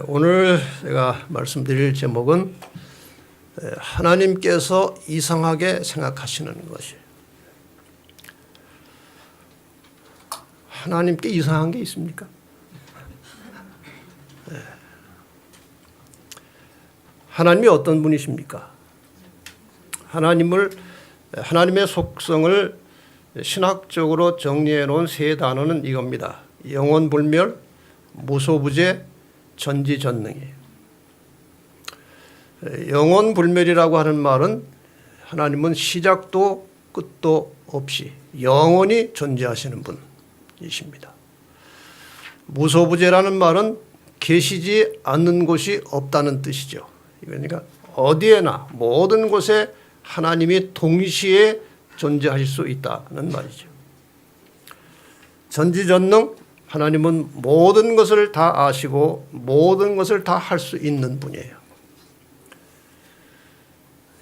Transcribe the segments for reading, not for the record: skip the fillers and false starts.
오늘 제가 말씀드릴 제목은 하나님께서 이상하게 생각하시는 것이. 하나님께 이상한 게 있습니까? 하나님이 어떤 분이십니까? 하나님의 속성을 신학적으로 정리해 놓은 세 단어는 이겁니다. 영원불멸, 무소부재, 전지전능이에요. 영원불멸이라고 하는 말은 하나님은 시작도 끝도 없이 영원히 존재하시는 분이십니다. 무소부재라는 말은 계시지 않는 곳이 없다는 뜻이죠. 그러니까 어디에나 모든 곳에 하나님이 동시에 존재하실 수 있다는 말이죠. 전지전능, 하나님은 모든 것을 다 아시고 모든 것을 다 할 수 있는 분이에요.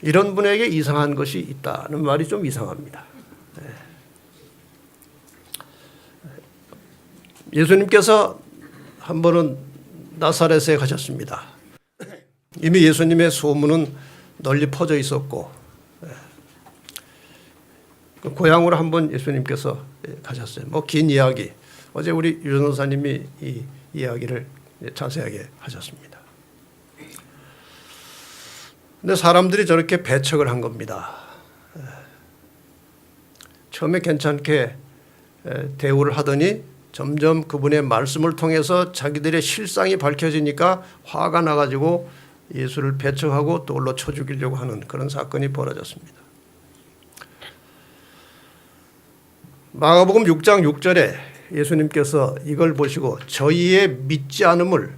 이런 분에게 이상한 것이 있다는 말이 좀 이상합니다. 예수님께서 한 번은 나사렛에 가셨습니다. 이미 예수님의 소문은 널리 퍼져 있었고 고향으로 한 번 예수님께서 가셨어요. 긴 이야기. 어제 우리 유 전도사님이 이 이야기를 자세하게 하셨습니다. 근데 사람들이 저렇게 배척을 한 겁니다. 처음에 괜찮게 대우를 하더니 점점 그분의 말씀을 통해서 자기들의 실상이 밝혀지니까 화가 나가지고 예수를 배척하고 돌로 쳐 죽이려고 하는 그런 사건이 벌어졌습니다. 마가복음 6장 6절에 예수님께서 이걸 보시고 저희의 믿지 않음을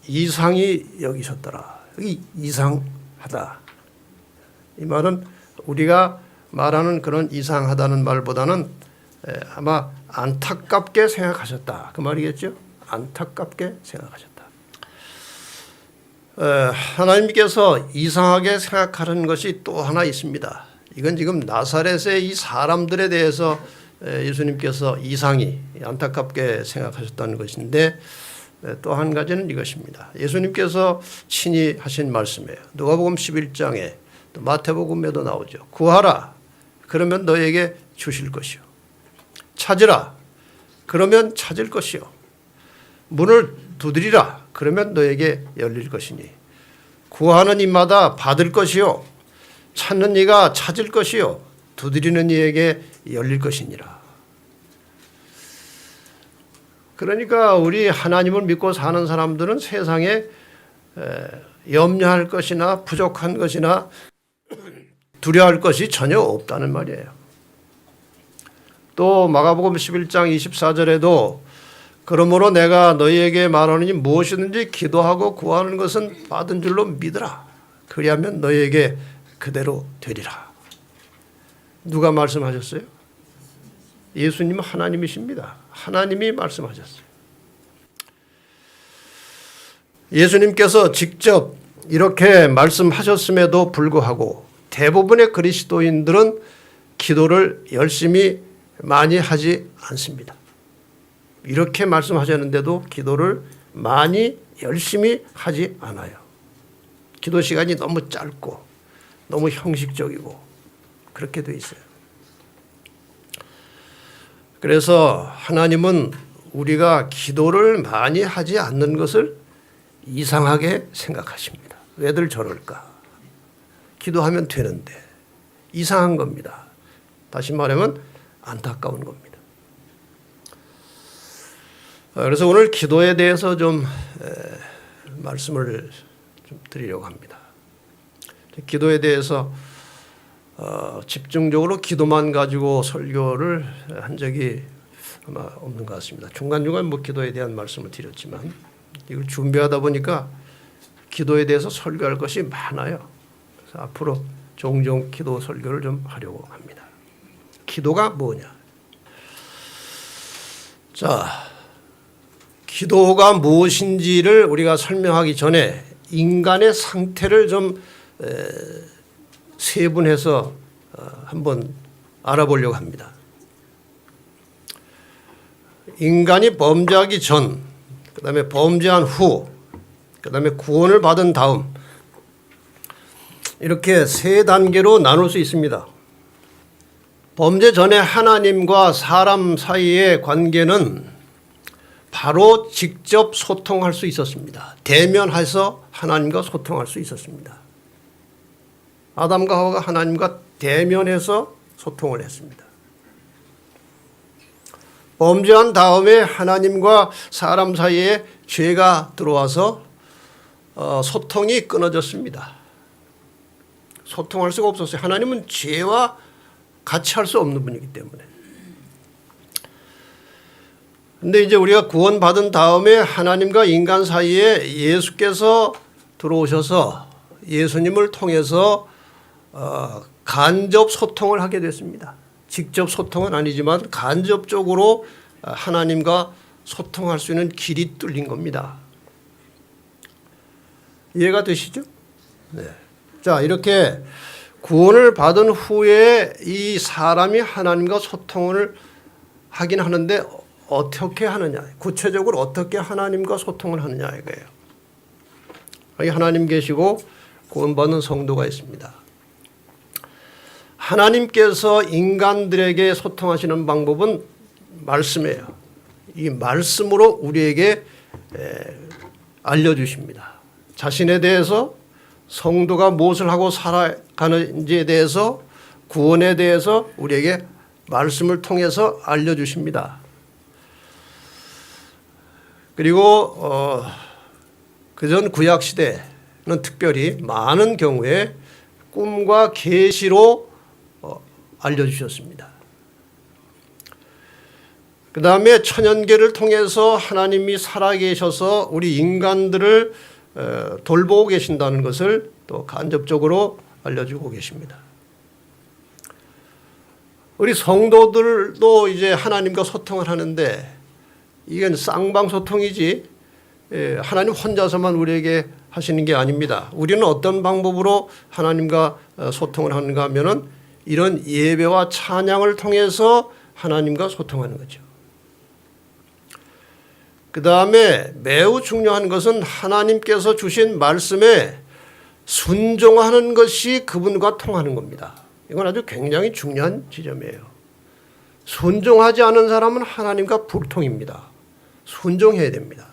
이상히 여기셨더라. 여기 이상하다. 이 말은 우리가 말하는 그런 이상하다는 말보다는 아마 안타깝게 생각하셨다. 그 말이겠죠? 안타깝게 생각하셨다. 하나님께서 이상하게 생각하는 것이 또 하나 있습니다. 이건 지금 나사렛의 이 사람들에 대해서 예수님께서 이상히 안타깝게 생각하셨다는 것인데 또 한 가지는 이것입니다. 예수님께서 친히 하신 말씀이에요. 누가복음 11장에 또 마태복음에도 나오죠. 구하라 그러면 너에게 주실 것이요. 찾으라 그러면 찾을 것이요. 문을 두드리라 그러면 너에게 열릴 것이니 구하는 이마다 받을 것이요. 찾는 이가 찾을 것이요. 두드리는 이에게 열릴 것이니라. 그러니까 우리 하나님을 믿고 사는 사람들은 세상에 염려할 것이나 부족한 것이나 두려워할 것이 전혀 없다는 말이에요. 또 마가복음 11장 24절에도 그러므로 내가 너희에게 말하노니 무엇이든지 기도하고 구하는 것은 받은 줄로 믿으라. 그리하면 너희에게 그대로 되리라. 누가 말씀하셨어요? 예수님은 하나님이십니다. 하나님이 말씀하셨어요. 예수님께서 직접 이렇게 말씀하셨음에도 불구하고 대부분의 그리스도인들은 기도를 열심히 많이 하지 않습니다. 이렇게 말씀하셨는데도 기도를 많이 열심히 하지 않아요. 기도 시간이 너무 짧고 너무 형식적이고 그렇게 돼 있어요. 그래서 하나님은 우리가 기도를 많이 하지 않는 것을 이상하게 생각하십니다. 왜들 저럴까? 기도하면 되는데 이상한 겁니다. 다시 말하면 안타까운 겁니다. 그래서 오늘 기도에 대해서 좀 말씀을 좀 드리려고 합니다. 기도에 대해서 집중적으로 기도만 가지고 설교를 한 적이 아마 없는 것 같습니다. 중간중간 기도에 대한 말씀을 드렸지만 이걸 준비하다 보니까 기도에 대해서 설교할 것이 많아요. 그래서 앞으로 종종 기도 설교를 좀 하려고 합니다. 기도가 뭐냐? 자, 기도가 무엇인지를 우리가 설명하기 전에 인간의 상태를 좀 세분해서 한번 알아보려고 합니다. 인간이 범죄하기 전, 그 다음에 범죄한 후, 그 다음에 구원을 받은 다음, 이렇게 세 단계로 나눌 수 있습니다. 범죄 전에 하나님과 사람 사이의 관계는 바로 직접 소통할 수 있었습니다. 대면해서 하나님과 소통할 수 있었습니다. 아담과 하와가 하나님과 대면해서 소통을 했습니다. 범죄한 다음에 하나님과 사람 사이에 죄가 들어와서 소통이 끊어졌습니다. 소통할 수가 없었어요. 하나님은 죄와 같이 할 수 없는 분이기 때문에. 근데 이제 우리가 구원받은 다음에 하나님과 인간 사이에 예수께서 들어오셔서 예수님을 통해서 간접 소통을 하게 됐습니다. 직접 소통은 아니지만 간접적으로 하나님과 소통할 수 있는 길이 뚫린 겁니다. 이해가 되시죠? 네. 자, 이렇게 구원을 받은 후에 이 사람이 하나님과 소통을 하긴 하는데 어떻게 하느냐, 구체적으로 어떻게 하나님과 소통을 하느냐 이거예요. 여기 하나님 계시고 구원받는 성도가 있습니다. 하나님께서 인간들에게 소통하시는 방법은 말씀이에요. 이 말씀으로 우리에게 알려주십니다. 자신에 대해서, 성도가 무엇을 하고 살아가는지에 대해서, 구원에 대해서 우리에게 말씀을 통해서 알려주십니다. 그리고 그전 구약시대는 특별히 많은 경우에 꿈과 계시로 알려주셨습니다. 그 다음에 천연계를 통해서 하나님이 살아계셔서 우리 인간들을 돌보고 계신다는 것을 또 간접적으로 알려주고 계십니다. 우리 성도들도 이제 하나님과 소통을 하는데 이건 쌍방소통이지 하나님 혼자서만 우리에게 하시는 게 아닙니다. 우리는 어떤 방법으로 하나님과 소통을 하는가 하면은 이런 예배와 찬양을 통해서 하나님과 소통하는 거죠. 그 다음에 매우 중요한 것은 하나님께서 주신 말씀에 순종하는 것이 그분과 통하는 겁니다. 이건 아주 굉장히 중요한 지점이에요. 순종하지 않은 사람은 하나님과 불통입니다. 순종해야 됩니다.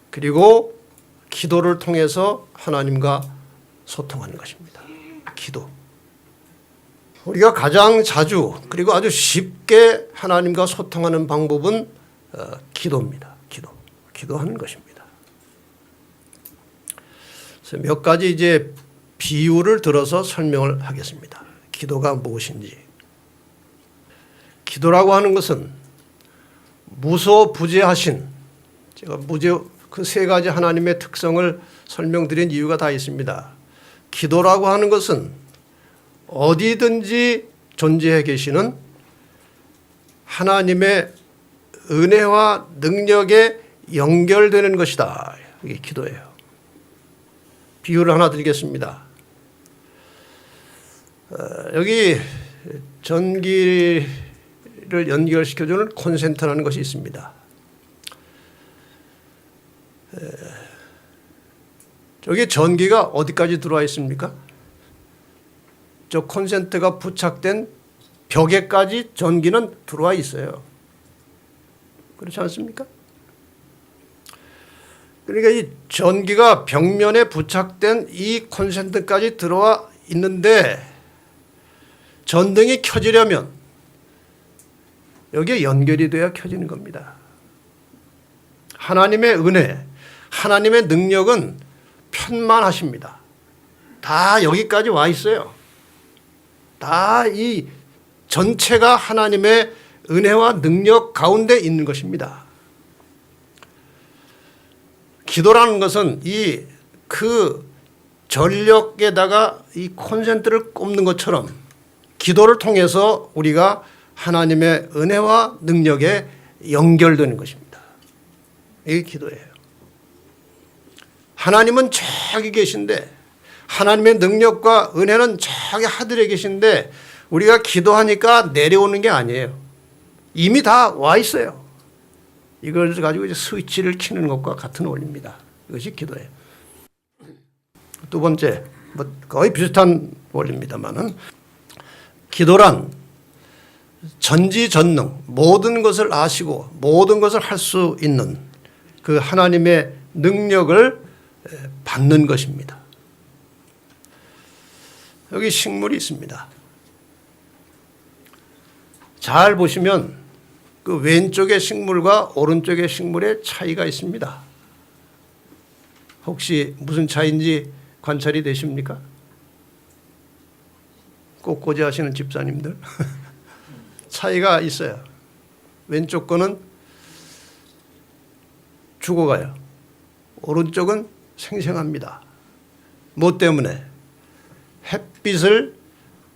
그리고 기도를 통해서 하나님과 소통하는 것입니다. 기도. 우리가 가장 자주 그리고 아주 쉽게 하나님과 소통하는 방법은 기도입니다. 기도하는 것입니다. 그래서 몇 가지 이제 비유를 들어서 설명을 하겠습니다. 기도가 무엇인지. 기도라고 하는 것은 무소부재하신, 제가 그 세 가지 하나님의 특성을 설명드린 이유가 다 있습니다. 기도라고 하는 것은 어디든지 존재해 계시는 하나님의 은혜와 능력에 연결되는 것이다. 이게 기도예요. 비유를 하나 드리겠습니다. 여기 전기를 연결시켜주는 콘센트라는 것이 있습니다. 저기 전기가 어디까지 들어와 있습니까? 저 콘센트가 부착된 벽에까지 전기는 들어와 있어요. 그렇지 않습니까? 그러니까 이 전기가 벽면에 부착된 이 콘센트까지 들어와 있는데 전등이 켜지려면 여기에 연결이 돼야 켜지는 겁니다. 하나님의 은혜, 하나님의 능력은 편만하십니다. 다 여기까지 와 있어요. 다 이 전체가 하나님의 은혜와 능력 가운데 있는 것입니다. 기도라는 것은 그 전력에다가 이 콘센트를 꼽는 것처럼 기도를 통해서 우리가 하나님의 은혜와 능력에 연결되는 것입니다. 이게 기도예요. 하나님은 저기 계신데 하나님의 능력과 은혜는 저기 하늘에 계신데 우리가 기도하니까 내려오는 게 아니에요. 이미 다 와 있어요. 이걸 가지고 이제 스위치를 켜는 것과 같은 원리입니다. 이것이 기도예요. 두 번째, 뭐 거의 비슷한 원리입니다만은 기도란 전지전능, 모든 것을 아시고 모든 것을 할 수 있는 그 하나님의 능력을 받는 것입니다. 여기 식물이 있습니다. 잘 보시면 그 왼쪽의 식물과 오른쪽의 식물의 차이가 있습니다. 혹시 무슨 차이인지 관찰이 되십니까? 꽃꽂이 하시는 집사님들 차이가 있어요. 왼쪽 거는 죽어가요. 오른쪽은 생생합니다. 뭐 때문에? 햇빛을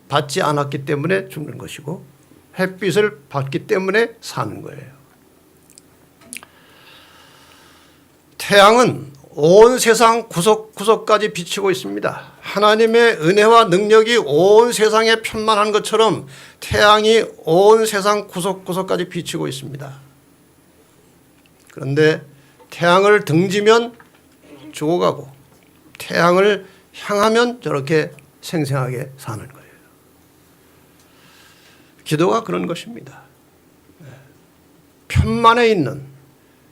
받지 않았기 때문에 죽는 것이고 햇빛을 받기 때문에 사는 거예요. 태양은 온 세상 구석구석까지 비치고 있습니다. 하나님의 은혜와 능력이 온 세상에 편만한 것처럼 태양이 온 세상 구석구석까지 비치고 있습니다. 그런데 태양을 등지면 죽어가고 태양을 향하면 저렇게 생생하게 사는 거예요. 기도가 그런 것입니다. 편만에 있는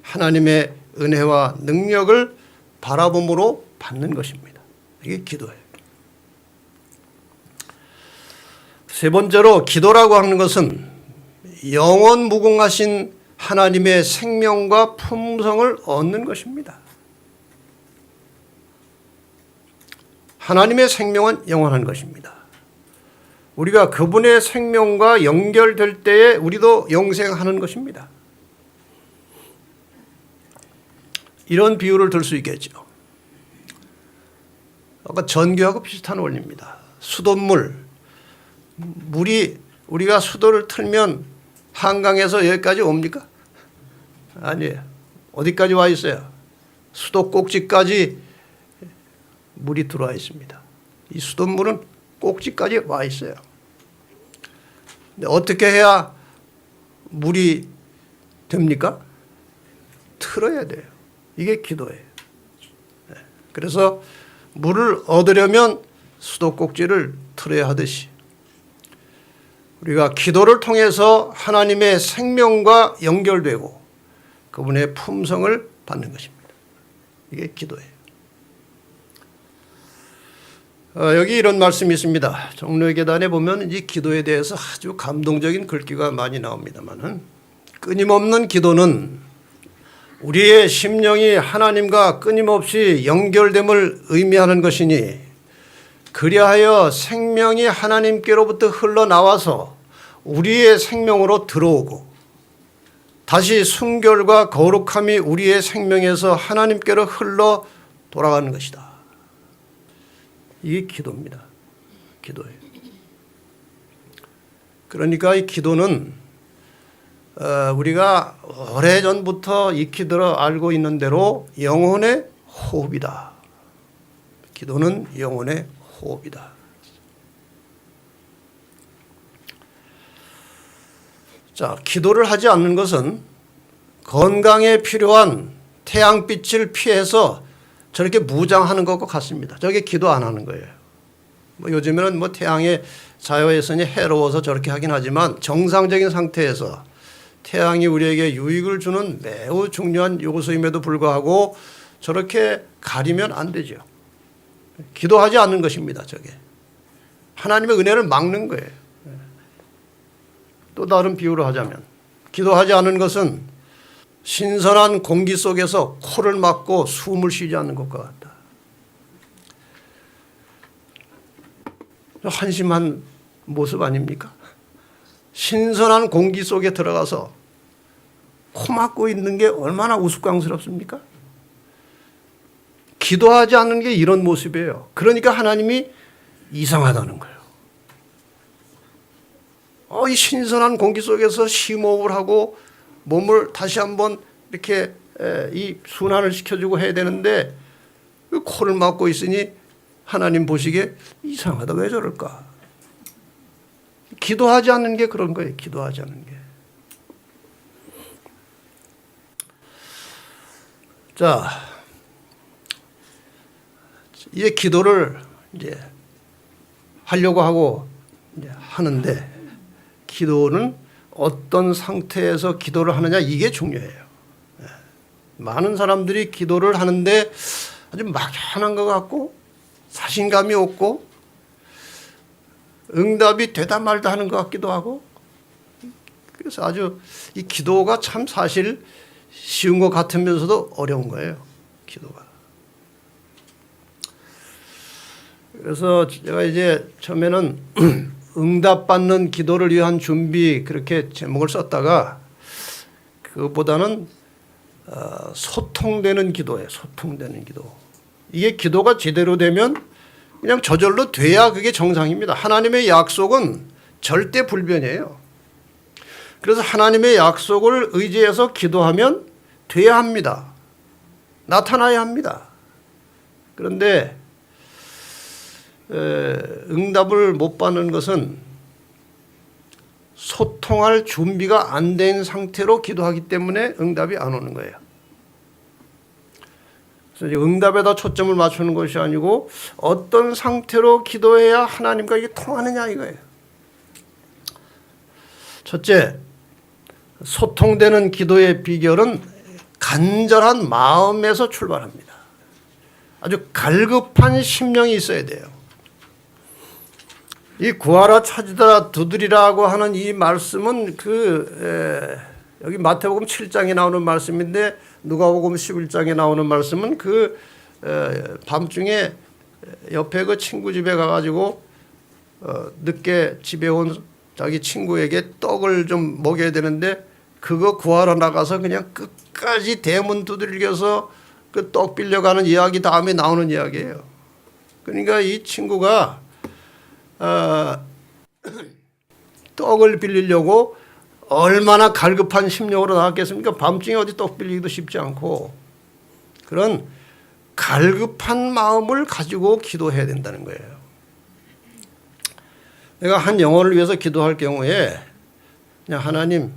하나님의 은혜와 능력을 바라봄으로 받는 것입니다. 이게 기도예요. 세 번째로 기도라고 하는 것은 영원 무궁하신 하나님의 생명과 품성을 얻는 것입니다. 하나님의 생명은 영원한 것입니다. 우리가 그분의 생명과 연결될 때에 우리도 영생하는 것입니다. 이런 비유를 들 수 있겠죠. 아까 전기하고 비슷한 원리입니다. 수돗물, 물이 우리가 수도를 틀면 한강에서 여기까지 옵니까? 아니에요. 어디까지 와 있어요? 수도 꼭지까지 물이 들어와 있습니다. 이 수돗물은 꼭지까지 와 있어요. 근데 어떻게 해야 물이 됩니까? 틀어야 돼요. 이게 기도예요. 그래서 물을 얻으려면 수도 꼭지를 틀어야 하듯이 우리가 기도를 통해서 하나님의 생명과 연결되고 그분의 품성을 받는 것입니다. 이게 기도예요. 여기 이런 말씀이 있습니다. 종로의 계단에 보면 이 기도에 대해서 아주 감동적인 글귀가 많이 나옵니다만은 끊임없는 기도는 우리의 심령이 하나님과 끊임없이 연결됨을 의미하는 것이니 그리하여 생명이 하나님께로부터 흘러나와서 우리의 생명으로 들어오고 다시 순결과 거룩함이 우리의 생명에서 하나님께로 흘러 돌아가는 것이다. 이게 기도입니다. 기도예요. 그러니까 이 기도는 우리가 오래전부터 익히 들어 알고 있는 대로 영혼의 호흡이다. 기도는 영혼의 호흡이다. 자, 기도를 하지 않는 것은 건강에 필요한 태양빛을 피해서 저렇게 무장하는 것과 같습니다. 저게 기도 안 하는 거예요. 뭐 요즘에는 뭐 태양의 자외선이 해로워서 저렇게 하긴 하지만 정상적인 상태에서 태양이 우리에게 유익을 주는 매우 중요한 요소임에도 불구하고 저렇게 가리면 안 되죠. 기도하지 않는 것입니다. 저게 하나님의 은혜를 막는 거예요. 또 다른 비유로 하자면 기도하지 않는 것은 신선한 공기 속에서 코를 막고 숨을 쉬지 않는 것과 같다. 한심한 모습 아닙니까? 신선한 공기 속에 들어가서 코 막고 있는 게 얼마나 우스꽝스럽습니까? 기도하지 않는 게 이런 모습이에요. 그러니까 하나님이 이상하다는 거예요. 이 신선한 공기 속에서 심호흡을 하고 몸을 다시 한번 이렇게 이 순환을 시켜주고 해야 되는데 코를 막고 있으니 하나님 보시기에 이상하다, 왜 저럴까? 기도하지 않는 게 그런 거예요. 기도하지 않는 게. 자, 이제 기도를 이제 하려고 하고 이제 하는데, 기도는 어떤 상태에서 기도를 하느냐, 이게 중요해요. 많은 사람들이 기도를 하는데 아주 막연한 것 같고 자신감이 없고 응답이 되다 말다 하는 것 같기도 하고, 그래서 아주 이 기도가 참 사실 쉬운 것 같으면서도 어려운 거예요. 기도가. 그래서 제가 이제 처음에는 응답받는 기도를 위한 준비, 그렇게 제목을 썼다가 그것보다는 소통되는 기도예요. 소통되는 기도. 이게 기도가 제대로 되면 그냥 저절로 돼야 그게 정상입니다. 하나님의 약속은 절대 불변이에요. 그래서 하나님의 약속을 의지해서 기도하면 돼야 합니다. 나타나야 합니다. 그런데 응답을 못 받는 것은 소통할 준비가 안 된 상태로 기도하기 때문에 응답이 안 오는 거예요. 그래서 응답에다 초점을 맞추는 것이 아니고 어떤 상태로 기도해야 하나님과 이게 통하느냐 이거예요. 첫째, 소통되는 기도의 비결은 간절한 마음에서 출발합니다. 아주 갈급한 심령이 있어야 돼요. 이 구하라 찾으라 두드리라고 하는 이 말씀은 여기 마태복음 7장에 나오는 말씀인데, 누가복음 11장에 나오는 말씀은 밤중에 옆에 그 친구 집에 가가지고 늦게 집에 온 자기 친구에게 떡을 좀 먹여야 되는데, 그거 구하러 나가서 그냥 끝까지 대문 두들겨서 그 떡 빌려가는 이야기 다음에 나오는 이야기예요. 그러니까 이 친구가 떡을 빌리려고 얼마나 갈급한 심령으로 나왔겠습니까? 밤중에 어디 떡 빌리기도 쉽지 않고, 그런 갈급한 마음을 가지고 기도해야 된다는 거예요. 내가 한 영혼을 위해서 기도할 경우에 그냥 하나님,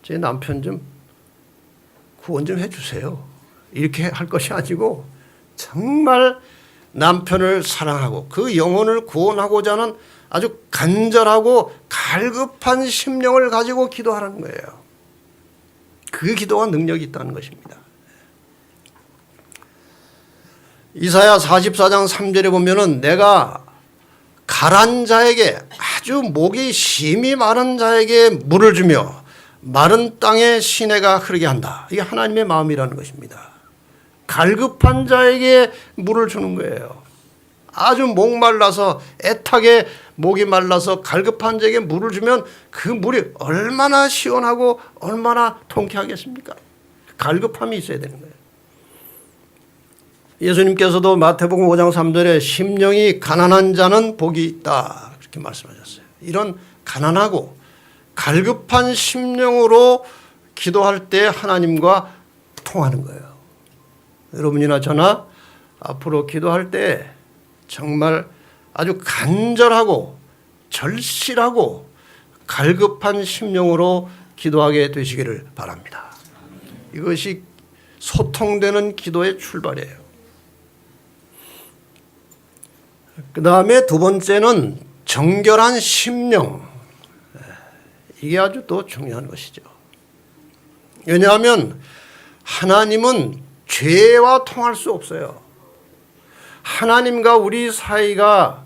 제 남편 좀 구원 좀 해주세요, 이렇게 할 것이 아니고 정말 남편을 사랑하고 그 영혼을 구원하고자 하는 아주 간절하고 갈급한 심령을 가지고 기도하는 거예요. 그 기도가 능력이 있다는 것입니다. 이사야 44장 3절에 보면은 내가 가란 자에게, 아주 목이 심히 마른 자에게 물을 주며 마른 땅에 시내가 흐르게 한다. 이게 하나님의 마음이라는 것입니다. 갈급한 자에게 물을 주는 거예요. 아주 목말라서, 애타게 목이 말라서 갈급한 자에게 물을 주면 그 물이 얼마나 시원하고 얼마나 통쾌하겠습니까? 갈급함이 있어야 되는 거예요. 예수님께서도 마태복음 5장 3절에 심령이 가난한 자는 복이 있다, 그렇게 말씀하셨어요. 이런 가난하고 갈급한 심령으로 기도할 때 하나님과 통하는 거예요. 여러분이나 저나 앞으로 기도할 때 정말 아주 간절하고 절실하고 갈급한 심령으로 기도하게 되시기를 바랍니다. 이것이 소통되는 기도의 출발이에요. 그 다음에 두 번째는 정결한 심령. 이게 아주 또 중요한 것이죠. 왜냐하면 하나님은 죄와 통할 수 없어요. 하나님과 우리 사이가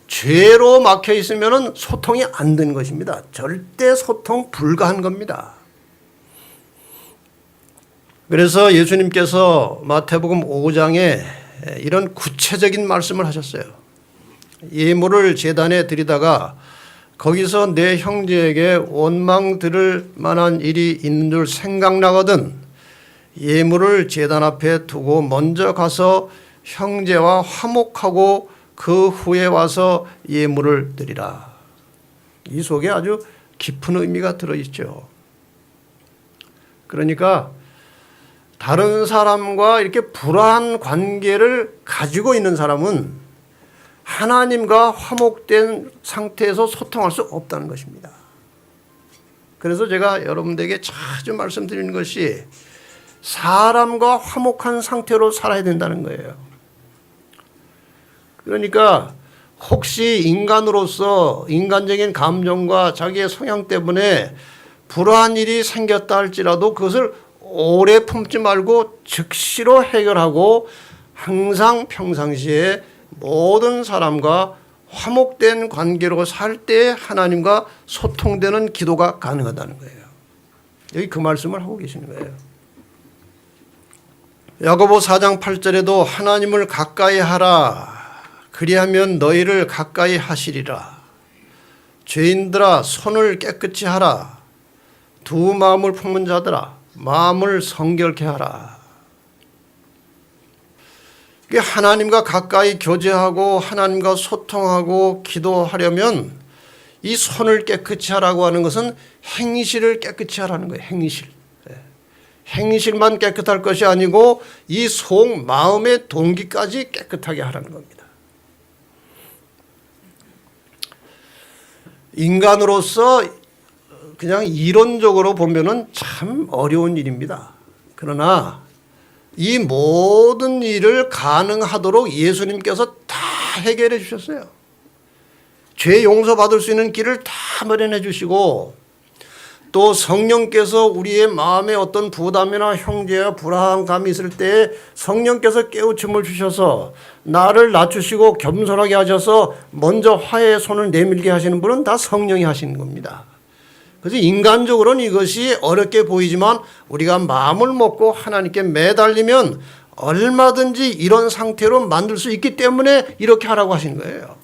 죄로 막혀 있으면 소통이 안 되는 것입니다. 절대 소통 불가한 겁니다. 그래서 예수님께서 마태복음 5장에 이런 구체적인 말씀을 하셨어요. 예물을 제단에 드리다가 거기서 내 형제에게 원망 들을 만한 일이 있는 줄 생각나거든 예물을 제단 앞에 두고 먼저 가서 형제와 화목하고 그 후에 와서 예물을 드리라. 이 속에 아주 깊은 의미가 들어있죠. 그러니까 다른 사람과 이렇게 불화한 관계를 가지고 있는 사람은 하나님과 화목된 상태에서 소통할 수 없다는 것입니다. 그래서 제가 여러분들에게 자주 말씀드리는 것이 사람과 화목한 상태로 살아야 된다는 거예요. 그러니까 혹시 인간으로서 인간적인 감정과 자기의 성향 때문에 불화한 일이 생겼다 할지라도 그것을 오래 품지 말고 즉시로 해결하고 항상 평상시에 모든 사람과 화목된 관계로 살 때 하나님과 소통되는 기도가 가능하다는 거예요. 여기 그 말씀을 하고 계시는 거예요. 야고보 4장 8절에도 하나님을 가까이 하라. 그리하면 너희를 가까이 하시리라. 죄인들아 손을 깨끗이 하라. 두 마음을 품은 자들아 마음을 성결케 하라. 하나님과 가까이 교제하고 하나님과 소통하고 기도하려면 이 손을 깨끗이 하라고 하는 것은 행실을 깨끗이 하라는 거예요. 행실. 행실만 깨끗할 것이 아니고 이 속 마음의 동기까지 깨끗하게 하라는 겁니다. 인간으로서 그냥 이론적으로 보면은 참 어려운 일입니다. 그러나 이 모든 일을 가능하도록 예수님께서 다 해결해 주셨어요. 죄 용서받을 수 있는 길을 다 마련해 주시고 또 성령께서 우리의 마음에 어떤 부담이나 형제와 불안한 감이 있을 때 성령께서 깨우침을 주셔서 나를 낮추시고 겸손하게 하셔서 먼저 화해의 손을 내밀게 하시는 분은 다 성령이 하시는 겁니다. 그래서 인간적으로는 이것이 어렵게 보이지만 우리가 마음을 먹고 하나님께 매달리면 얼마든지 이런 상태로 만들 수 있기 때문에 이렇게 하라고 하시는 거예요.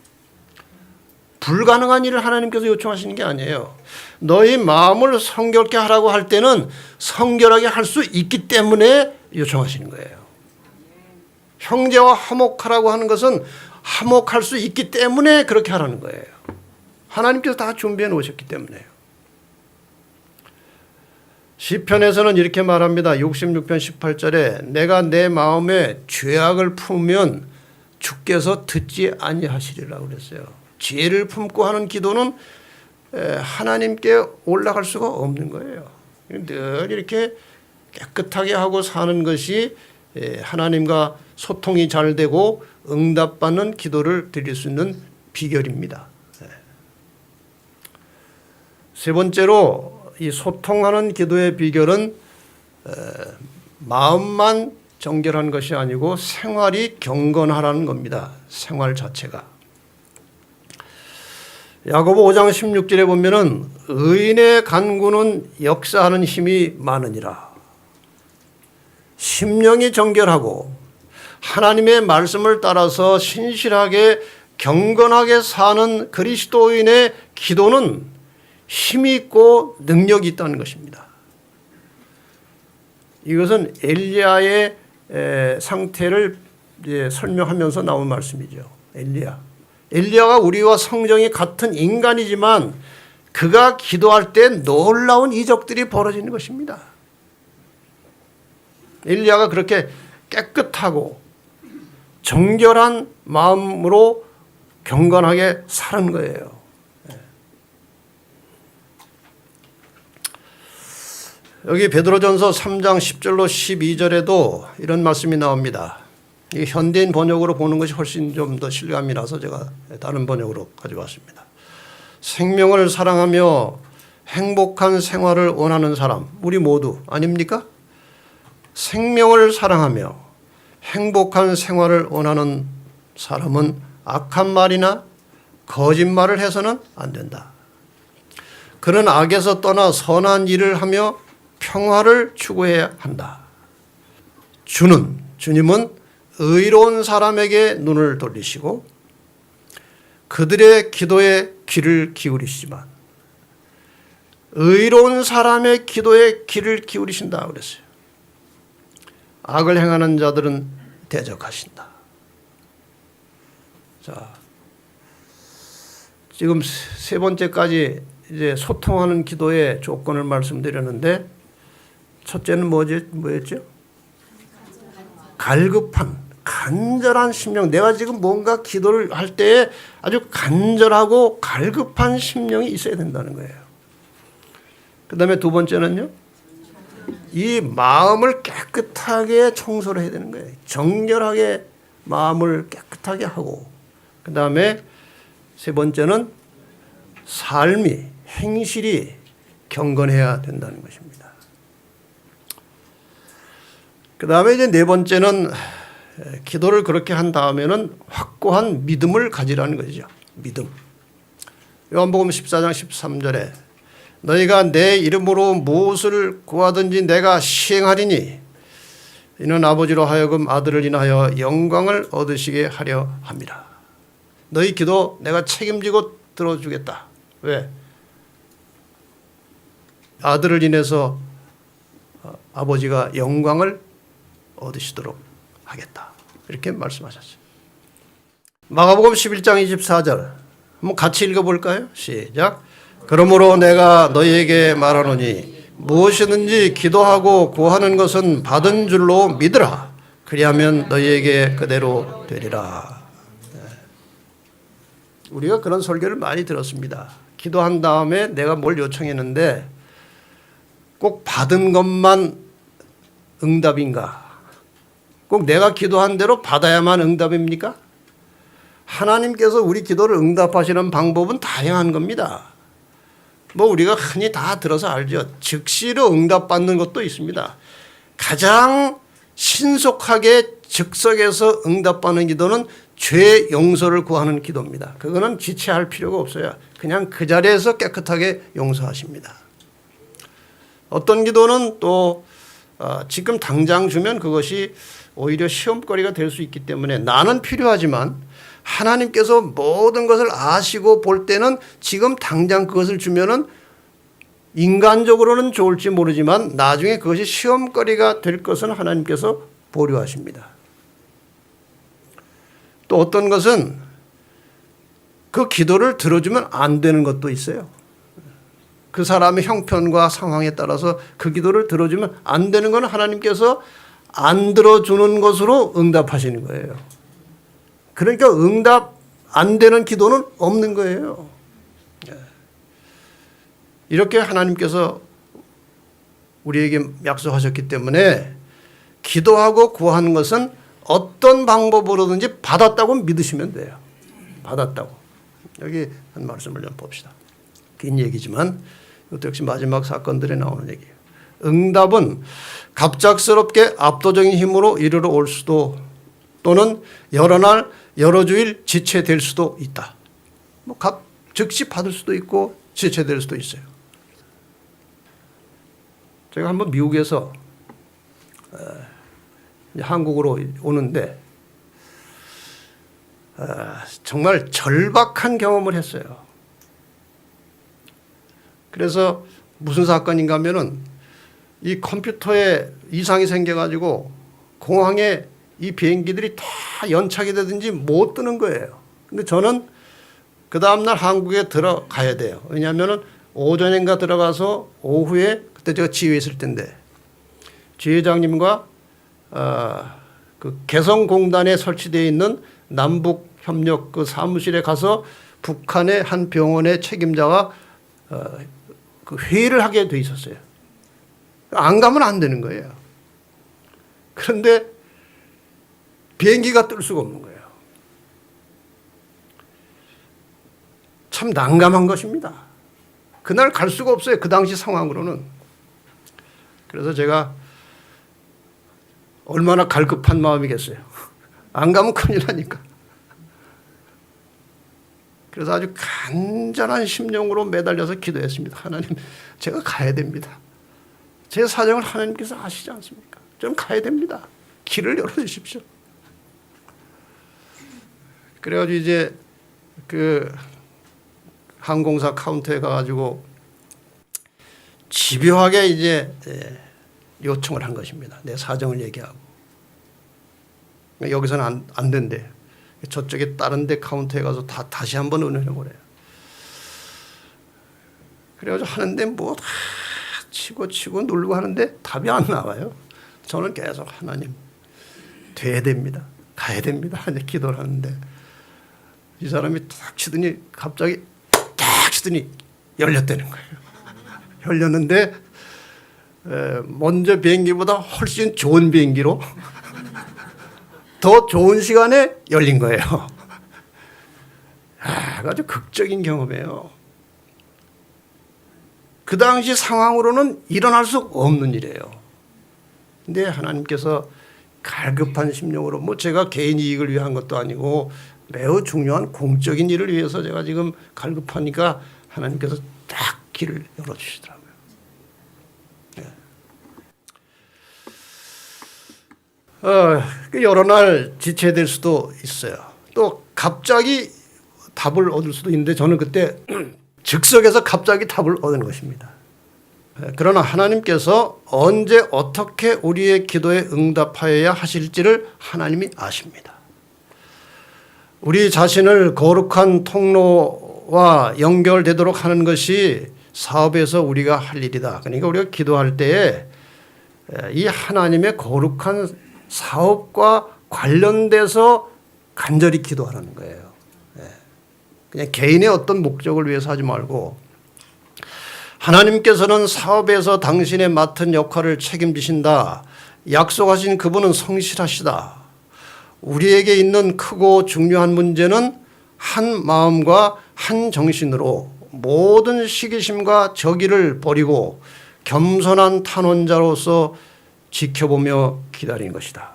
불가능한 일을 하나님께서 요청하시는 게 아니에요. 너희 마음을 성결케 하라고 할 때는 성결하게 할 수 있기 때문에 요청하시는 거예요. 형제와 화목하라고 하는 것은 화목할 수 있기 때문에 그렇게 하라는 거예요. 하나님께서 다 준비해 놓으셨기 때문에요. 시편에서는 이렇게 말합니다. 66편 18절에 내가 내 마음에 죄악을 품으면 주께서 듣지 아니하시리라 그랬어요. 죄를 품고 하는 기도는 하나님께 올라갈 수가 없는 거예요. 늘 이렇게 깨끗하게 하고 사는 것이 하나님과 소통이 잘 되고 응답받는 기도를 드릴 수 있는 비결입니다. 세 번째로 이 소통하는 기도의 비결은 마음만 정결한 것이 아니고 생활이 경건하라는 겁니다. 생활 자체가. 야고보 5장 16절에 보면은 의인의 간구는 역사하는 힘이 많으니라. 심령이 정결하고 하나님의 말씀을 따라서 신실하게 경건하게 사는 그리스도인의 기도는 힘이 있고 능력이 있다는 것입니다. 이것은 엘리야의 상태를 설명하면서 나온 말씀이죠. 엘리야가 우리와 성정이 같은 인간이지만 그가 기도할 때 놀라운 이적들이 벌어지는 것입니다. 엘리야가 그렇게 깨끗하고 정결한 마음으로 경건하게 사는 거예요. 여기 베드로전서 3장 10절로 12절에도 이런 말씀이 나옵니다. 이 현대인 번역으로 보는 것이 훨씬 좀 더 실감이 나서 제가 다른 번역으로 가져왔습니다. 생명을 사랑하며 행복한 생활을 원하는 사람, 우리 모두 아닙니까? 생명을 사랑하며 행복한 생활을 원하는 사람은 악한 말이나 거짓말을 해서는 안 된다. 그는 악에서 떠나 선한 일을 하며 평화를 추구해야 한다. 주님은 의로운 사람에게 눈을 돌리시고 그들의 기도에 귀를 기울이시지만 의로운 사람의 기도에 귀를 기울이신다 그랬어요. 악을 행하는 자들은 대적하신다. 자, 지금 세 번째까지 이제 소통하는 기도의 조건을 말씀드렸는데 첫째는 뭐였죠? 갈급한 간절한 심령, 내가 지금 뭔가 기도를 할 때에 아주 간절하고 갈급한 심령이 있어야 된다는 거예요. 그 다음에 두 번째는요, 이 마음을 깨끗하게 청소를 해야 되는 거예요. 정결하게 마음을 깨끗하게 하고, 그 다음에 세 번째는 삶이, 행실이 경건해야 된다는 것입니다. 그 다음에 이제 네 번째는 기도를 그렇게 한 다음에는 확고한 믿음을 가지라는 것이죠. 믿음. 요한복음 14장 13절에 너희가 내 이름으로 무엇을 구하든지 내가 시행하리니 이는 아버지로 하여금 아들을 인하여 영광을 얻으시게 하려 합니다. 너희 기도 내가 책임지고 들어주겠다. 왜? 아들을 인해서 아버지가 영광을 얻으시도록 하겠다. 이렇게 말씀하셨어요. 마가복음 11장 24절 한번 같이 읽어볼까요? 시작. 그러므로 내가 너희에게 말하노니 무엇이든지 기도하고 구하는 것은 받은 줄로 믿으라. 그리하면 너희에게 그대로 되리라. 우리가 그런 설교를 많이 들었습니다. 기도한 다음에 내가 뭘 요청했는데 꼭 받은 것만 응답인가? 꼭 내가 기도한 대로 받아야만 응답입니까? 하나님께서 우리 기도를 응답하시는 방법은 다양한 겁니다. 뭐 우리가 흔히 다 들어서 알죠. 즉시로 응답받는 것도 있습니다. 가장 신속하게 즉석에서 응답받는 기도는 죄 용서를 구하는 기도입니다. 그거는 지체할 필요가 없어요. 그냥 그 자리에서 깨끗하게 용서하십니다. 어떤 기도는 또 지금 당장 주면 그것이 오히려 시험거리가 될 수 있기 때문에 나는 필요하지만 하나님께서 모든 것을 아시고 볼 때는 지금 당장 그것을 주면은 인간적으로는 좋을지 모르지만 나중에 그것이 시험거리가 될 것은 하나님께서 보류하십니다. 또 어떤 것은 그 기도를 들어주면 안 되는 것도 있어요. 그 사람의 형편과 상황에 따라서 그 기도를 들어주면 안 되는 건 하나님께서 안 들어주는 것으로 응답하시는 거예요. 그러니까 응답 안 되는 기도는 없는 거예요. 이렇게 하나님께서 우리에게 약속하셨기 때문에 기도하고 구하는 것은 어떤 방법으로든지 받았다고 믿으시면 돼요. 받았다고. 여기 한 말씀을 좀 봅시다. 긴 얘기지만 이것도 역시 마지막 사건들에 나오는 얘기예요. 응답은 갑작스럽게 압도적인 힘으로 이르러 올 수도 또는 여러 날 여러 주일 지체될 수도 있다. 뭐 즉시 받을 수도 있고 지체될 수도 있어요. 제가 한번 미국에서 한국으로 오는데 정말 절박한 경험을 했어요. 그래서 무슨 사건인가 하면은 이 컴퓨터에 이상이 생겨가지고 공항에 이 비행기들이 다 연착이 되든지 못 뜨는 거예요. 근데 저는 그 다음날 한국에 들어가야 돼요. 왜냐하면은 오전인가 들어가서 오후에 그때 제가 지휘에 있을 때인데 지회장님과 그 개성공단에 설치되어 있는 남북협력 그 사무실에 가서 북한의 한 병원의 책임자가 그 회의를 하게 돼 있었어요. 안 가면 안 되는 거예요. 그런데 비행기가 뜰 수가 없는 거예요. 참 난감한 것입니다. 그날 갈 수가 없어요. 그 당시 상황으로는. 그래서 제가 얼마나 갈급한 마음이겠어요. 안 가면 큰일 나니까. 그래서 아주 간절한 심령으로 매달려서 기도했습니다. 하나님, 제가 가야 됩니다. 제 사정을 하나님께서 아시지 않습니까? 좀 가야 됩니다. 길을 열어주십시오. 그래가지고 이제 그 항공사 카운터에 가가지고 집요하게 이제 요청을 한 것입니다. 내 사정을 얘기하고. 여기서는 안 된대. 저쪽에 다른 데 카운터에 가서 다시 한번 의논해보래요. 그래가지고 하는데 뭐 다 치고 놀고 하는데 답이 안 나와요. 저는 계속 하나님 돼야 됩니다. 가야 됩니다. 이제 기도를 하는데 이 사람이 탁 치더니 갑자기 탁 치더니 열렸다는 거예요. 열렸는데 먼저 비행기보다 훨씬 좋은 비행기로 더 좋은 시간에 열린 거예요. 아주 극적인 경험이에요. 그 당시 상황으로는 일어날 수 없는 일이에요. 근데 하나님께서 갈급한 심령으로 뭐 제가 개인 이익을 위한 것도 아니고 매우 중요한 공적인 일을 위해서 제가 지금 갈급하니까 하나님께서 딱 길을 열어주시더라고요. 네. 여러 날 지체될 수도 있어요. 또 갑자기 답을 얻을 수도 있는데 저는 그때 즉석에서 갑자기 답을 얻은 것입니다. 그러나 하나님께서 언제 어떻게 우리의 기도에 응답하여야 하실지를 하나님이 아십니다. 우리 자신을 거룩한 통로와 연결되도록 하는 것이 사업에서 우리가 할 일이다. 그러니까 우리가 기도할 때에 이 하나님의 거룩한 사업과 관련돼서 간절히 기도하라는 거예요. 그냥 개인의 어떤 목적을 위해서 하지 말고 하나님께서는 사업에서 당신의 맡은 역할을 책임지신다. 약속하신 그분은 성실하시다. 우리에게 있는 크고 중요한 문제는 한 마음과 한 정신으로 모든 시기심과 저기를 버리고 겸손한 탄원자로서 지켜보며 기다리는 것이다.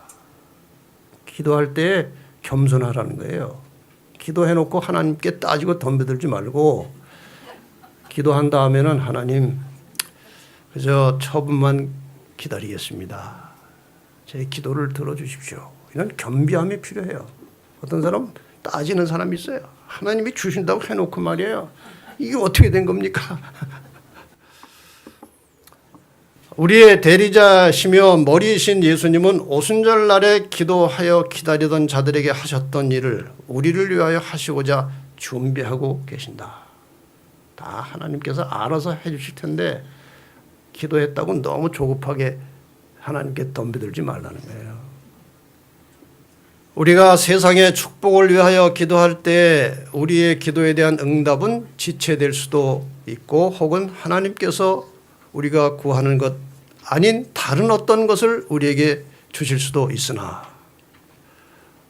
기도할 때 겸손하라는 거예요. 기도해놓고 하나님께 따지고 덤벼들지 말고 기도한 다음에는 하나님 그저 처분만 기다리겠습니다. 제 기도를 들어주십시오. 이런 겸비함이 필요해요. 어떤 사람 따지는 사람이 있어요. 하나님이 주신다고 해놓고 말이에요. 이게 어떻게 된 겁니까? 우리의 대리자시며 머리이신 예수님은 오순절날에 기도하여 기다리던 자들에게 하셨던 일을 우리를 위하여 하시고자 준비하고 계신다. 다 하나님께서 알아서 해 주실 텐데 기도했다고 너무 조급하게 하나님께 덤벼들지 말라는 거예요. 우리가 세상의 축복을 위하여 기도할 때 우리의 기도에 대한 응답은 지체될 수도 있고 혹은 하나님께서 우리가 구하는 것 아닌 다른 어떤 것을 우리에게 주실 수도 있으나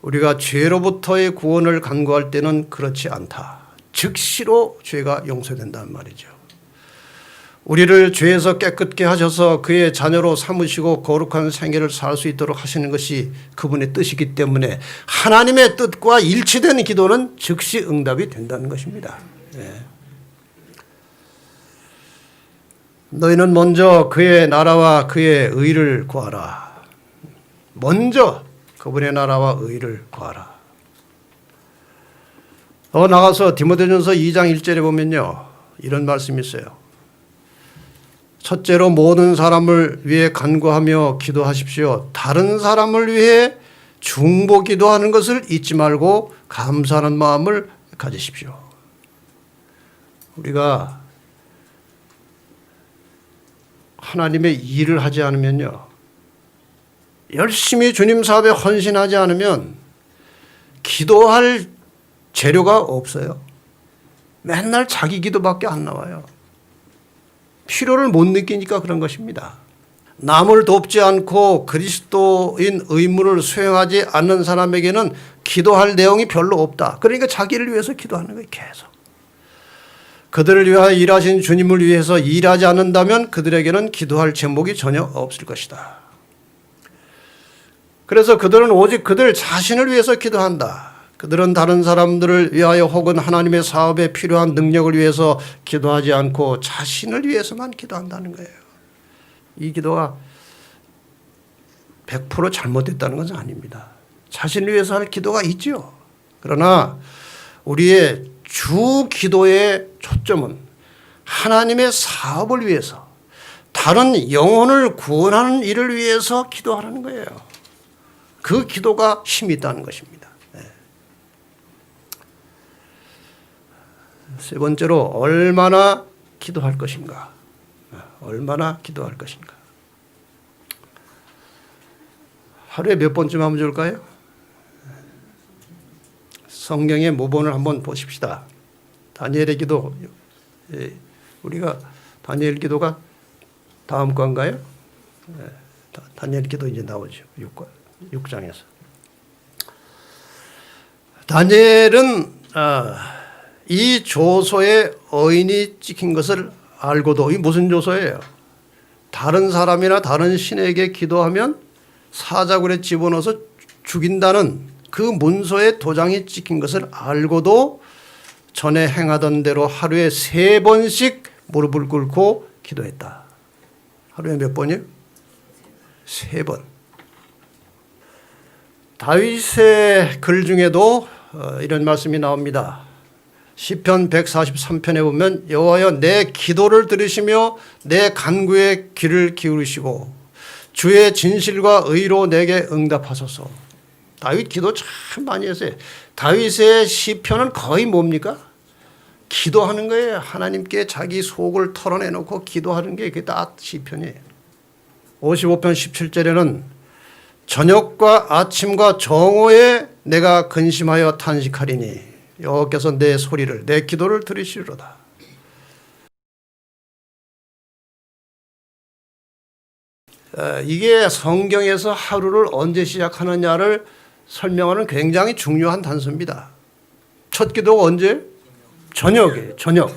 우리가 죄로부터의 구원을 간구할 때는 그렇지 않다. 즉시로 죄가 용서된다는 말이죠. 우리를 죄에서 깨끗게 하셔서 그의 자녀로 삼으시고 거룩한 생애를 살 수 있도록 하시는 것이 그분의 뜻이기 때문에 하나님의 뜻과 일치된 기도는 즉시 응답이 된다는 것입니다. 네. 너희는 먼저 그의 나라와 그의 의를 구하라. 먼저 그분의 나라와 의를 구하라. 나가서 디모데전서 2장 1절에 보면요. 이런 말씀이 있어요. 첫째로 모든 사람을 위해 간구하며 기도하십시오. 다른 사람을 위해 중보 기도하는 것을 잊지 말고 감사하는 마음을 가지십시오. 우리가 하나님의 일을 하지 않으면요. 열심히 주님 사업에 헌신하지 않으면 기도할 재료가 없어요. 맨날 자기 기도밖에 안 나와요. 필요를 못 느끼니까 그런 것입니다. 남을 돕지 않고 그리스도인 의무를 수행하지 않는 사람에게는 기도할 내용이 별로 없다. 그러니까 자기를 위해서 기도하는 거예요. 계속. 그들을 위하여 일하신 주님을 위해서 일하지 않는다면 그들에게는 기도할 제목이 전혀 없을 것이다. 그래서 그들은 오직 그들 자신을 위해서 기도한다. 그들은 다른 사람들을 위하여 혹은 하나님의 사업에 필요한 능력을 위해서 기도하지 않고 자신을 위해서만 기도한다는 거예요. 이 기도가 100% 잘못됐다는 것은 아닙니다. 자신을 위해서 할 기도가 있죠. 그러나 우리의 주 기도의 초점은 하나님의 사업을 위해서 다른 영혼을 구원하는 일을 위해서 기도하라는 거예요. 그 기도가 힘이 있다는 것입니다. 세 번째로 얼마나 기도할 것인가? 얼마나 기도할 것인가? 하루에 몇 번쯤 하면 좋을까요? 성경의 모본을 한번 보십시다. 다니엘의 기도, 우리가 다니엘 기도가 다음 과인가요? 다니엘 기도 이제 나오죠. 6장에서. 다니엘은 이 조서에 어인이 찍힌 것을 알고도, 이 무슨 조서예요? 다른 사람이나 다른 신에게 기도하면 사자굴에 집어넣어서 죽인다는 그 문서에 도장이 찍힌 것을 알고도 전에 행하던 대로 하루에 3번씩 무릎을 꿇고 기도했다. 하루에 몇 번이요? 3번. 다윗의 글 중에도 이런 말씀이 나옵니다. 시편 143편에 보면 여호와여 내 기도를 들으시며 내 간구에 귀를 기울이시고 주의 진실과 의로 내게 응답하소서. 다윗 기도 참 많이 했어요. 다윗의 시편은 거의 뭡니까? 기도하는 거예요. 하나님께 자기 속을 털어내놓고 기도하는 게 그게 다 시편이에요. 55편 17절에는 저녁과 아침과 정오에 내가 근심하여 탄식하리니 여호와께서 내 소리를 내 기도를 들으시리로다. 이게 성경에서 하루를 언제 시작하느냐를 설명하는 굉장히 중요한 단서입니다. 첫 기도가 언제? 저녁에, 저녁.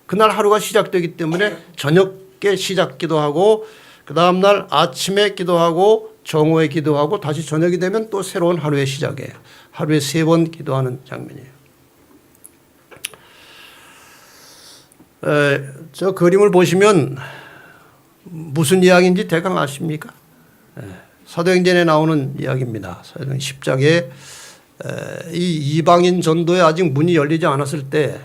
그날 하루가 시작되기 때문에 저녁에 시작 기도하고 그 다음날 아침에 기도하고 정오에 기도하고 다시 저녁이 되면 또 새로운 하루의 시작이에요. 하루에 3번 기도하는 장면이에요. 저 그림을 보시면 무슨 이야기인지 대강 아십니까? 사도행전에 나오는 이야기입니다. 사도행전 10장에 이 이방인 전도에 아직 문이 열리지 않았을 때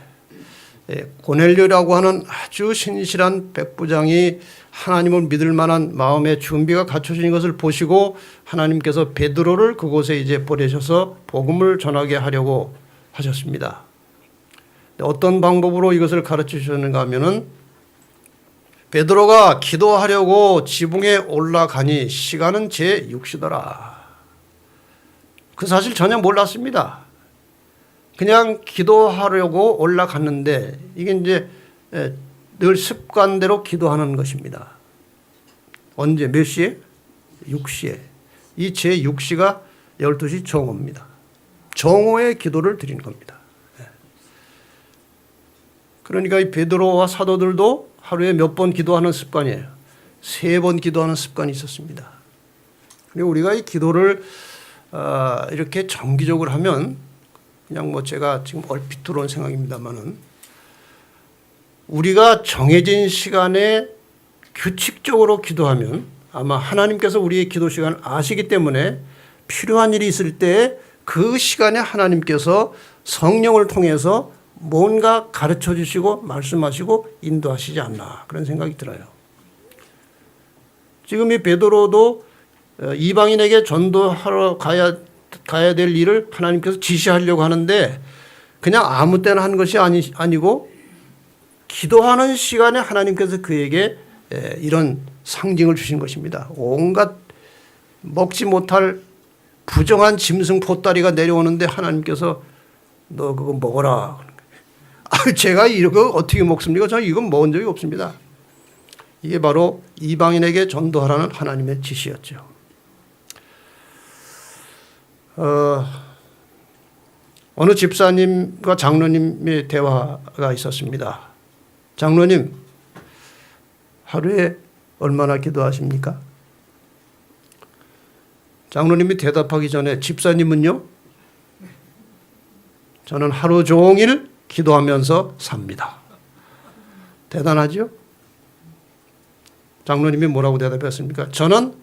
고넬료라고 하는 아주 신실한 백부장이 하나님을 믿을 만한 마음의 준비가 갖춰진 것을 보시고 하나님께서 베드로를 그곳에 이제 보내셔서 복음을 전하게 하려고 하셨습니다. 어떤 방법으로 이것을 가르쳐 주셨는가 하면은 베드로가 기도하려고 지붕에 올라가니 시간은 제 6시더라. 그 사실 전혀 몰랐습니다. 그냥 기도하려고 올라갔는데 이게 이제 늘 습관대로 기도하는 것입니다. 언제 몇 시에? 6시에. 이 제 6시가 12시 정오입니다. 정오에 기도를 드리는 겁니다. 그러니까 이 베드로와 사도들도 하루에 몇 번 기도하는 습관이에요. 3번 기도하는 습관이 있었습니다. 그리고 우리가 이 기도를 이렇게 정기적으로 하면 그냥 뭐 제가 지금 얼핏 들어온 생각입니다만은 우리가 정해진 시간에 규칙적으로 기도하면 아마 하나님께서 우리의 기도 시간을 아시기 때문에 필요한 일이 있을 때 그 시간에 하나님께서 성령을 통해서 뭔가 가르쳐 주시고 말씀하시고 인도하시지 않나 그런 생각이 들어요. 지금 이 베드로도 이방인에게 전도하러 가야 될 일을 하나님께서 지시하려고 하는데 그냥 아무 때나 한 것이 아니고 기도하는 시간에 하나님께서 그에게 이런 상징을 주신 것입니다. 온갖 먹지 못할 부정한 짐승 보따리가 내려오는데 하나님께서 너 그거 먹어라. 제가 이거 어떻게 먹습니까? 저 이건 먹은 적이 없습니다. 이게 바로 이방인에게 전도하라는 하나님의 지시였죠. 어느 집사님과 장로님의 대화가 있었습니다. 장로님, 하루에 얼마나 기도하십니까? 장로님이 대답하기 전에 집사님은요? 저는 하루 종일 기도하면서 삽니다. 대단하죠? 장로님이 뭐라고 대답했습니까? 저는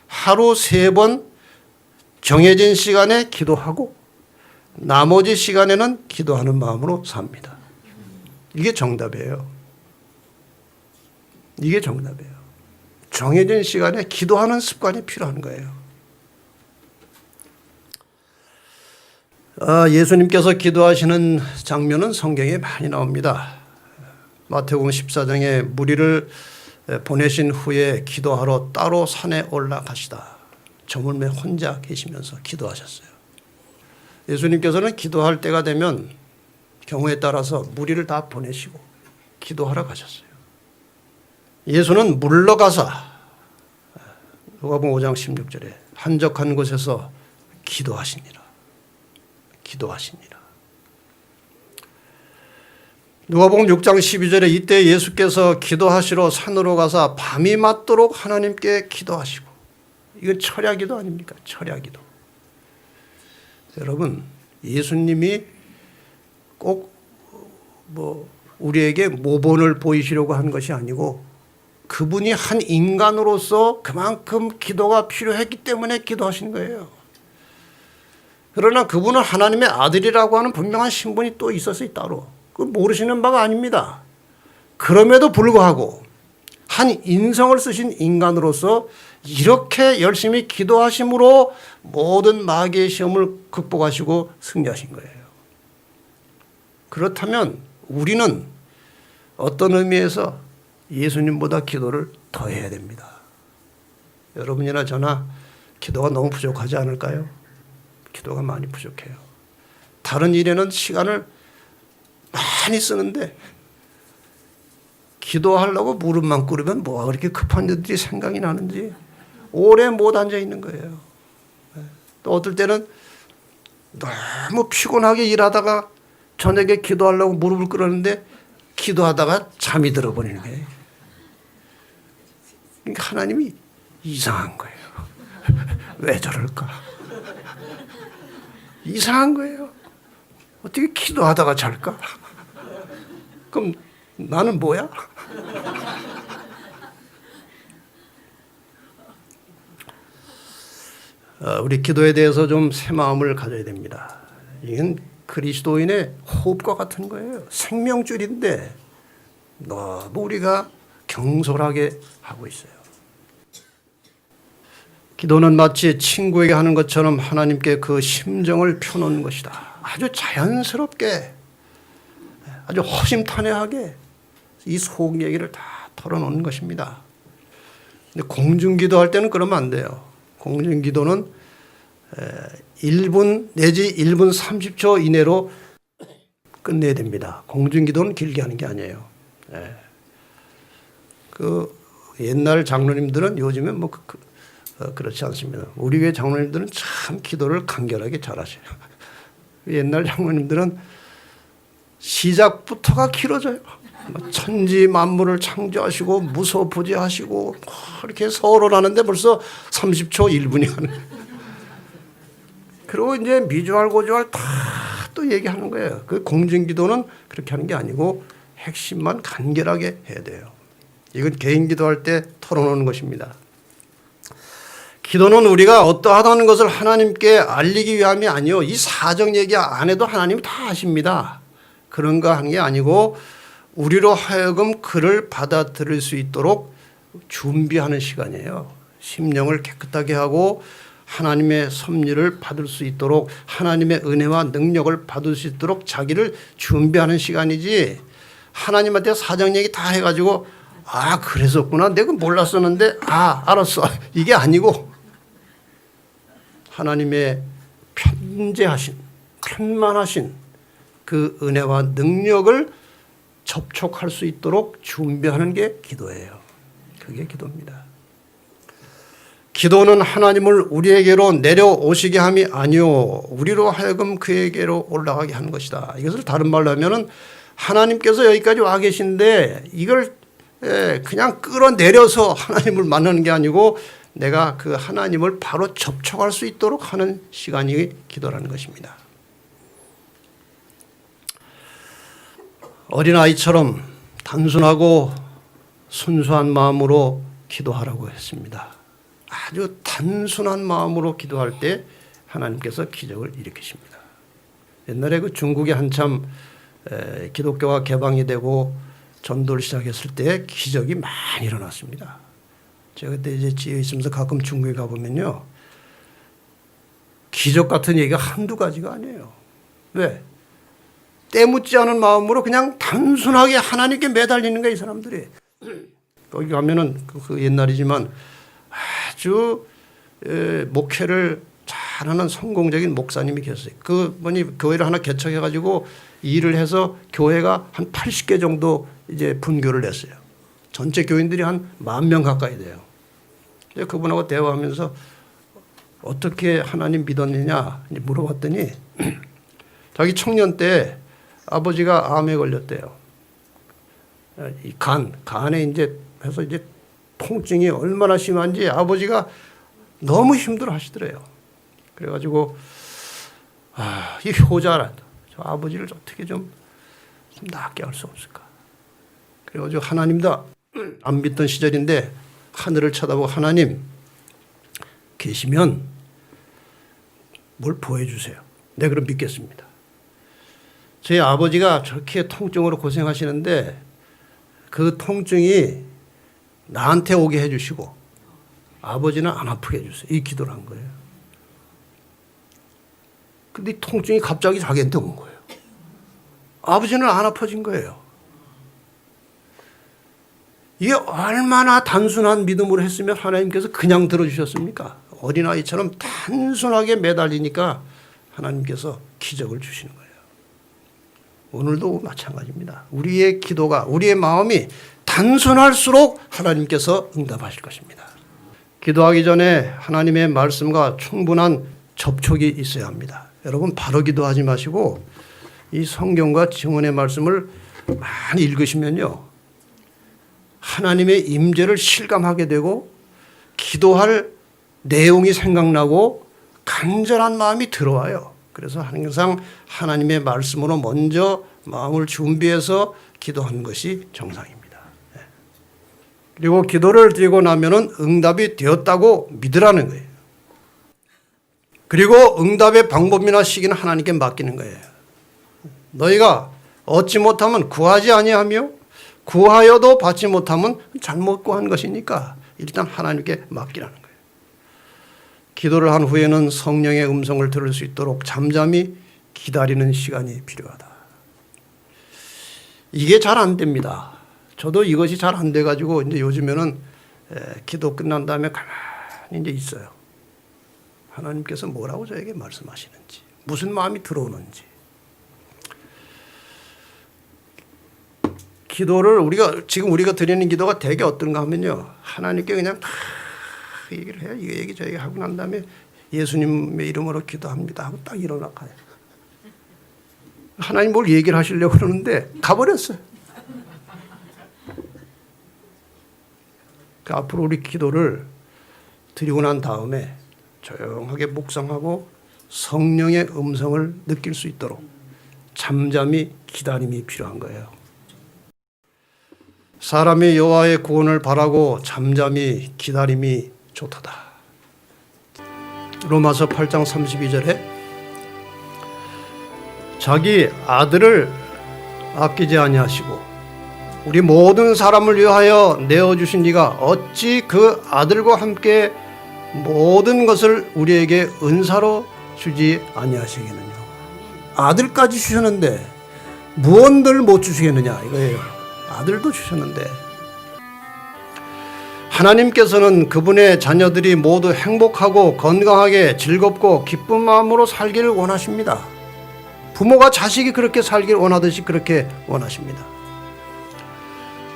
하루 3번 정해진 시간에 기도하고 나머지 시간에는 기도하는 마음으로 삽니다. 이게 정답이에요. 이게 정답이에요. 정해진 시간에 기도하는 습관이 필요한 거예요. 예수님께서 기도하시는 장면은 성경에 많이 나옵니다. 마태복음 14장에 무리를 보내신 후에 기도하러 따로 산에 올라가시다. 저물매 혼자 계시면서 기도하셨어요. 예수님께서는 기도할 때가 되면 경우에 따라서 무리를 다 보내시고 기도하러 가셨어요. 예수는 물러가사 누가복음 5장 16절에 한적한 곳에서 기도하시니라. 기도하시니라. 누가복음 6장 12절에 이때 예수께서 기도하시러 산으로 가사 밤이 맞도록 하나님께 기도하시고, 이건 철야기도 아닙니까? 철야기도. 여러분, 예수님이 꼭 우리에게 모본을 보이시려고 한 것이 아니고 그분이 한 인간으로서 그만큼 기도가 필요했기 때문에 기도하신 거예요. 그러나 그분은 하나님의 아들이라고 하는 분명한 신분이 또 있었어요, 따로. 그 모르시는 바가 아닙니다. 그럼에도 불구하고 한 인성을 쓰신 인간으로서 이렇게 열심히 기도하심으로 모든 마귀의 시험을 극복하시고 승리하신 거예요. 그렇다면 우리는 어떤 의미에서 예수님보다 기도를 더 해야 됩니다. 여러분이나 저나 기도가 너무 부족하지 않을까요? 기도가 많이 부족해요. 다른 일에는 시간을 많이 쓰는데 기도하려고 무릎만 꿇으면 뭐가 그렇게 급한 일들이 생각이 나는지 오래 못 앉아 있는 거예요. 또 어떨 때는 너무 피곤하게 일하다가 저녁에 기도하려고 무릎을 꿇었는데 기도하다가 잠이 들어버리는 거예요. 그러니까 하나님이 이상한 거예요. 왜 저럴까? 이상한 거예요. 어떻게 기도하다가 잘까? 그럼 나는 뭐야? 우리 기도에 대해서 좀 새 마음을 가져야 됩니다. 이건 그리스도인의 호흡과 같은 거예요. 생명줄인데 너무 우리가 경솔하게 하고 있어요. 기도는 마치 친구에게 하는 것처럼 하나님께 그 심정을 펴놓는 것이다. 아주 자연스럽게, 아주 허심탄회하게 이 속 얘기를 다 털어놓는 것입니다. 근데 공중기도할 때는 그러면 안 돼요. 공중기도는 1분 내지 1분 30초 이내로 끝내야 됩니다. 공중기도는 길게 하는 게 아니에요. 그 옛날 장로님들은 요즘엔 그렇지 않습니다. 우리 교회 장로님들은 참 기도를 간결하게 잘하셔요. 옛날 장로님들은 시작부터가 길어져요. 천지 만물을 창조하시고 무소부지하시고 이렇게 서론하는데 벌써 30초 1분이 하는. 그리고 이제 미주알 고주알 다 또 얘기하는 거예요. 그 공중기도는 그렇게 하는 게 아니고 핵심만 간결하게 해야 돼요. 이건 개인 기도할 때 털어놓는 것입니다. 기도는 우리가 어떠하다는 것을 하나님께 알리기 위함이 아니요. 이 사정 얘기 안 해도 하나님이 다 아십니다. 그런가 하는 게 아니고 우리로 하여금 그를 받아들일 수 있도록 준비하는 시간이에요. 심령을 깨끗하게 하고 하나님의 섭리를 받을 수 있도록 하나님의 은혜와 능력을 받을 수 있도록 자기를 준비하는 시간이지, 하나님한테 사정 얘기 다 해가지고 아 그랬었구나 내가 몰랐었는데 아 알았어 이게 아니고 하나님의 편만하신 그 은혜와 능력을 접촉할 수 있도록 준비하는 게 기도예요. 그게 기도입니다. 기도는 하나님을 우리에게로 내려오시게 함이 아니요 우리로 하여금 그에게로 올라가게 하는 것이다. 이것을 다른 말로 하면은 하나님께서 여기까지 와 계신데 이걸 그냥 끌어내려서 하나님을 만나는 게 아니고 내가 그 하나님을 바로 접촉할 수 있도록 하는 시간이 기도라는 것입니다. 어린아이처럼 단순하고 순수한 마음으로 기도하라고 했습니다. 아주 단순한 마음으로 기도할 때 하나님께서 기적을 일으키십니다. 옛날에 그 중국에 한참 기독교가 개방이 되고 전도를 시작했을 때 기적이 많이 일어났습니다. 제가 그때 이제 지에 있으면서 가끔 중국에 가보면요. 기적 같은 얘기가 한두 가지가 아니에요. 왜? 때묻지 않은 마음으로 그냥 단순하게 하나님께 매달리는 거예요, 이 사람들이. 거기 가면은 그 옛날이지만 아주 목회를 잘하는 성공적인 목사님이 계셨어요. 그분이 교회를 하나 개척해가지고 일을 해서 교회가 한 80개 정도 이제 분교를 했어요. 전체 교인들이 한 10,000명 가까이 돼요. 그분하고 대화하면서 어떻게 하나님 믿었느냐 물어봤더니 자기 청년 때 아버지가 암에 걸렸대요. 이 간에 이제 해서 이제 통증이 얼마나 심한지 아버지가 너무 힘들어 하시더래요. 그래가지고 이 효자라도 저 아버지를 어떻게 좀 낫게 할 수 없을까. 그래가지고 하나님도 안 믿던 시절인데 하늘을 쳐다보고 하나님 계시면 뭘 보여주세요. 네, 그럼 믿겠습니다. 저희 아버지가 저렇게 통증으로 고생하시는데 그 통증이 나한테 오게 해주시고 아버지는 안 아프게 해주세요. 이 기도를 한 거예요. 근데 이 통증이 갑자기 자기한테 온 거예요. 아버지는 안 아파진 거예요. 이게 얼마나 단순한 믿음으로 했으면 하나님께서 그냥 들어주셨습니까? 어린아이처럼 단순하게 매달리니까 하나님께서 기적을 주시는 거예요. 오늘도 마찬가지입니다. 우리의 기도가, 우리의 마음이 단순할수록 하나님께서 응답하실 것입니다. 기도하기 전에 하나님의 말씀과 충분한 접촉이 있어야 합니다. 여러분 바로 기도하지 마시고 이 성경과 증언의 말씀을 많이 읽으시면요. 하나님의 임재를 실감하게 되고 기도할 내용이 생각나고 간절한 마음이 들어와요. 그래서 항상 하나님의 말씀으로 먼저 마음을 준비해서 기도하는 것이 정상입니다. 그리고 기도를 드리고 나면은 응답이 되었다고 믿으라는 거예요. 그리고 응답의 방법이나 시기는 하나님께 맡기는 거예요. 너희가 얻지 못하면 구하지 아니하며 구하여도 받지 못하면 잘못 구한 것이니까 일단 하나님께 맡기라는 거예요. 기도를 한 후에는 성령의 음성을 들을 수 있도록 잠잠히 기다리는 시간이 필요하다. 이게 잘 안 됩니다. 저도 이것이 잘 안 돼가지고 이제 요즘에는 기도 끝난 다음에 가만히 이제 있어요. 하나님께서 뭐라고 저에게 말씀하시는지, 무슨 마음이 들어오는지. 기도를 지금 우리가 드리는 기도가 되게 어떤가 하면요. 하나님께 그냥 다 얘기를 해요. 이 얘기 저 얘기 하고 난 다음에 예수님의 이름으로 기도합니다 하고 딱 일어나 가요. 하나님 뭘 얘기를 하시려고 그러는데 가버렸어요. 그 앞으로 우리 기도를 드리고 난 다음에 조용하게 묵상하고 성령의 음성을 느낄 수 있도록 잠잠히 기다림이 필요한 거예요. 사람이 여호와의 구원을 바라고 잠잠히 기다림이 좋도다. 로마서 8장 32절에 자기 아들을 아끼지 아니하시고 우리 모든 사람을 위하여 내어주신 이가 어찌 그 아들과 함께 모든 것을 우리에게 은사로 주지 아니하시겠느냐. 아들까지 주셨는데 무언들 못 주시겠느냐 이거예요. 아들도 주셨는데 하나님께서는 그분의 자녀들이 모두 행복하고 건강하게 즐겁고 기쁜 마음으로 살기를 원하십니다. 부모가 자식이 그렇게 살기를 원하듯이 그렇게 원하십니다.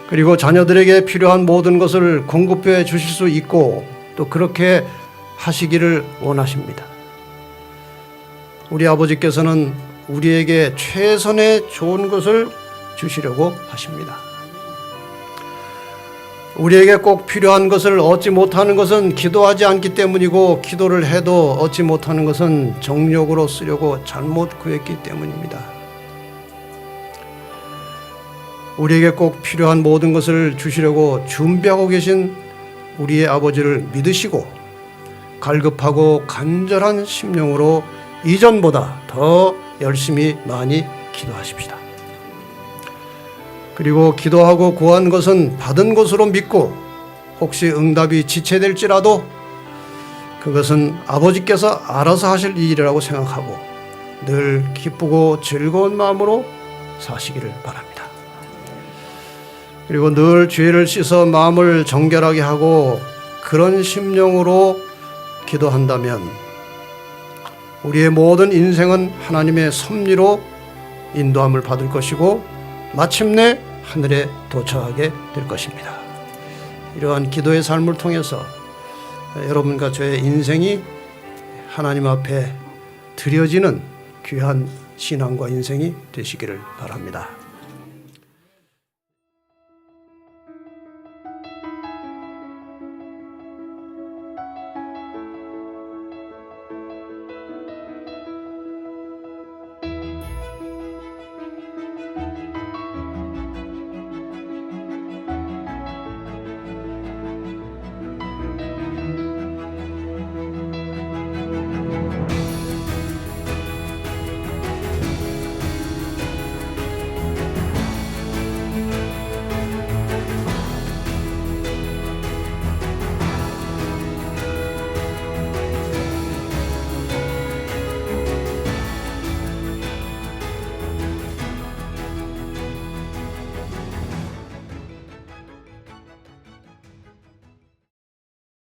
그리고 자녀들에게 필요한 모든 것을 공급해 주실 수 있고 또 그렇게 하시기를 원하십니다. 우리 아버지께서는 우리에게 최선의 좋은 것을 주시려고 하십니다. 우리에게 꼭 필요한 것을 얻지 못하는 것은 기도하지 않기 때문이고 기도를 해도 얻지 못하는 것은 정욕으로 쓰려고 잘못 구했기 때문입니다. 우리에게 꼭 필요한 모든 것을 주시려고 준비하고 계신 우리의 아버지를 믿으시고 갈급하고 간절한 심령으로 이전보다 더 열심히 많이 기도하십시다. 그리고 기도하고 구한 것은 받은 것으로 믿고 혹시 응답이 지체될지라도 그것은 아버지께서 알아서 하실 일이라고 생각하고 늘 기쁘고 즐거운 마음으로 사시기를 바랍니다. 그리고 늘 죄를 씻어 마음을 정결하게 하고 그런 심령으로 기도한다면 우리의 모든 인생은 하나님의 섭리로 인도함을 받을 것이고 마침내 하늘에 도착하게 될 것입니다. 이러한 기도의 삶을 통해서 여러분과 저의 인생이 하나님 앞에 드려지는 귀한 신앙과 인생이 되시기를 바랍니다.